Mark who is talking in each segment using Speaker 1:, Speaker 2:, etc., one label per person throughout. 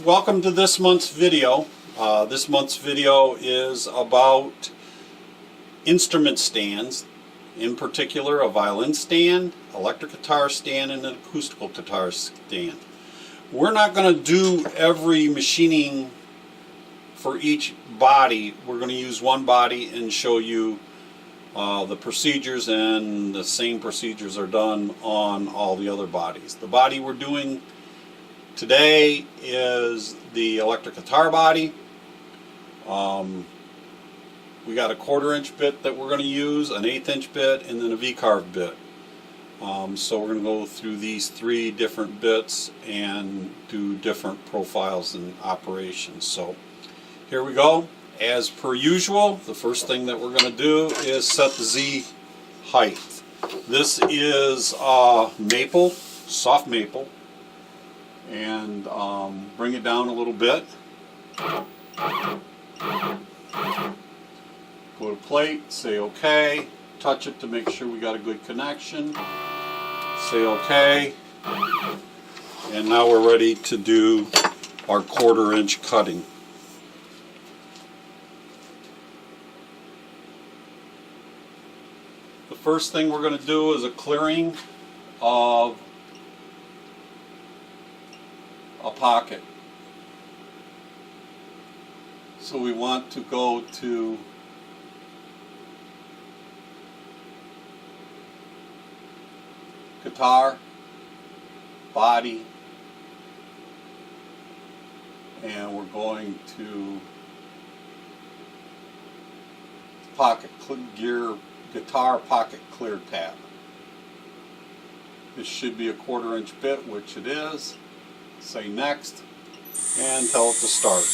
Speaker 1: welcome to this month's video. This month's video is about instrument stands, in particular a violin stand, electric guitar stand, and an acoustical guitar stand. We're not going to do every machining for each body. We're going to use one body and show you the procedures, and the same procedures are done on all the other bodies. The body we're doing today is the electric guitar body. We got a 1/4 inch bit that we're going to use, an 1/8 inch bit, and then a V-carve bit. So we're going to go through these 3 different bits and do different profiles and operations. So here we go. As per usual, the first thing that we're going to do is set the Z height. This is maple, soft maple, and bring it down a little bit. Go to plate, say OK, touch it to make sure we got a good connection, say OK, and now we're ready to do our 1/4 inch cutting. The first thing we're going to do is a clearing of a pocket. So we want to go to guitar, body, and we're going to pocket gear, guitar pocket clear tab. This should be a 1/4 inch bit, which it is. Say next and tell it to start.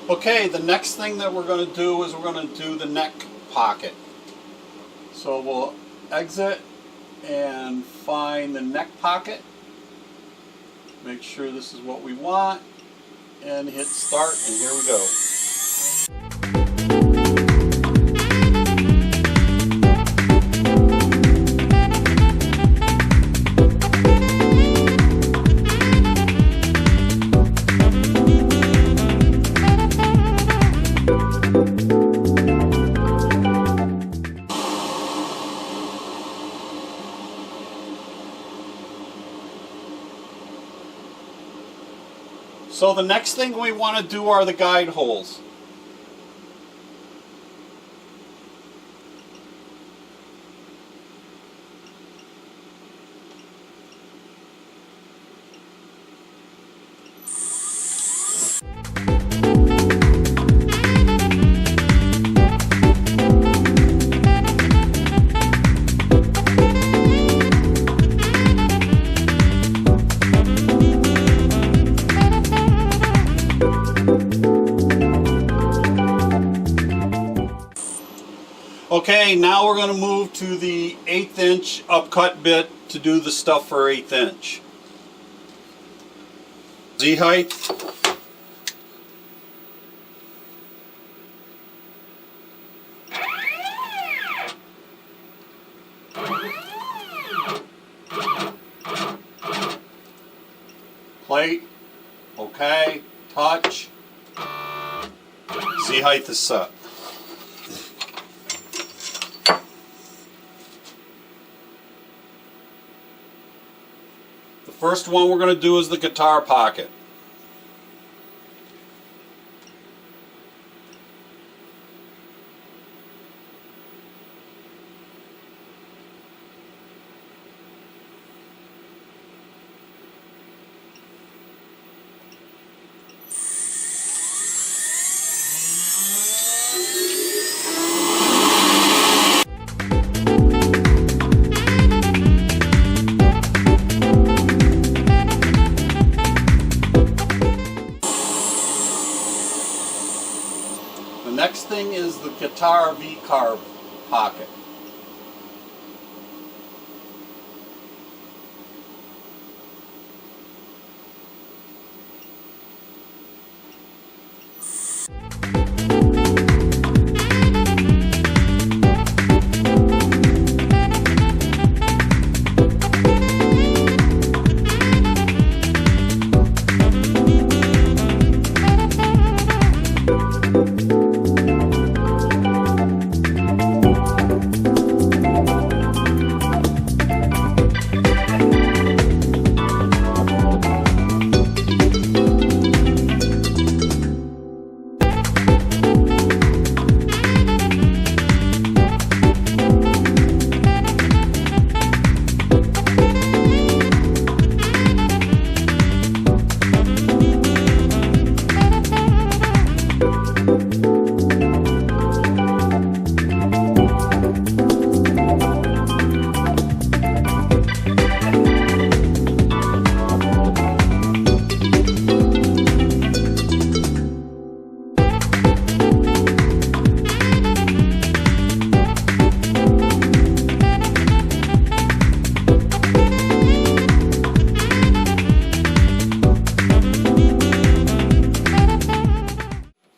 Speaker 1: Okay, the next thing that we're going to do is we're going to do the neck pocket. So we'll exit and find the neck pocket. Make sure this is what we want and hit start, and here we go. So the next thing we want to do are the guide holes. Okay, now we're going to move to the 1/8 inch upcut bit to do the stuff for 1/8 inch. Z height. Plate. Okay, touch. Z height is set. The first one we're going to do is the guitar pocket. next thing is the guitar V-carb pocket.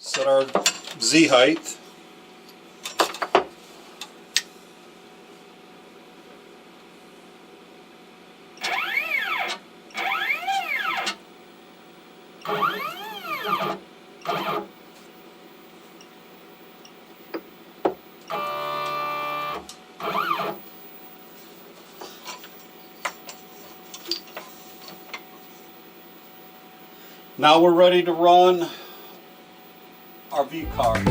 Speaker 1: Set our Z height. Now we're ready to run our V-carb.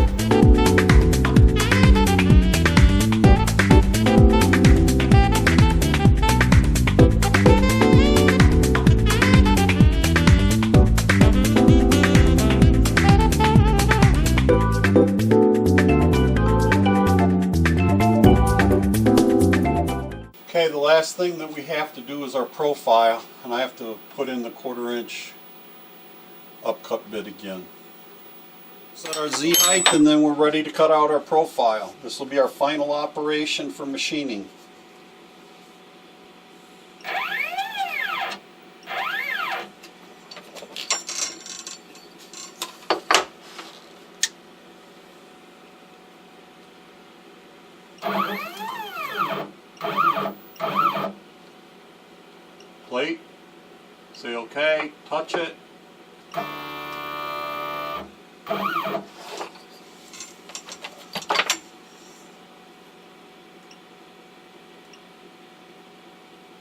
Speaker 1: Okay, the last thing that we have to do is our profile, and I have to put in the 1/4 inch upcut bit again. Set our Z height, and then we're ready to cut out our profile. This will be our final operation for machining. Plate, say okay, touch it.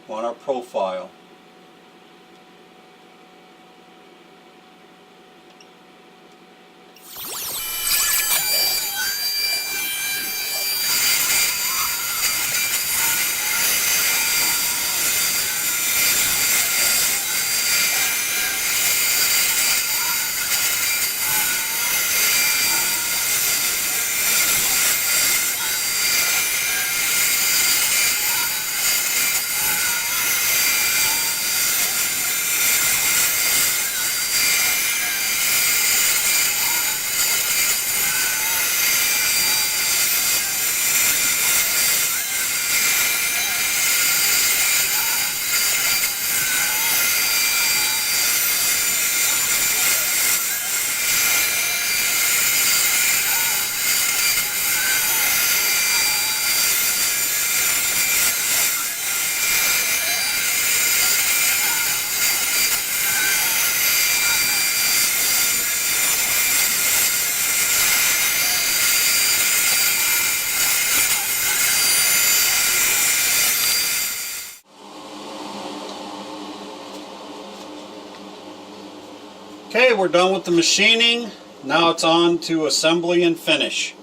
Speaker 1: On our profile. Okay, we're done with the machining. Now it's on to assembly and finish.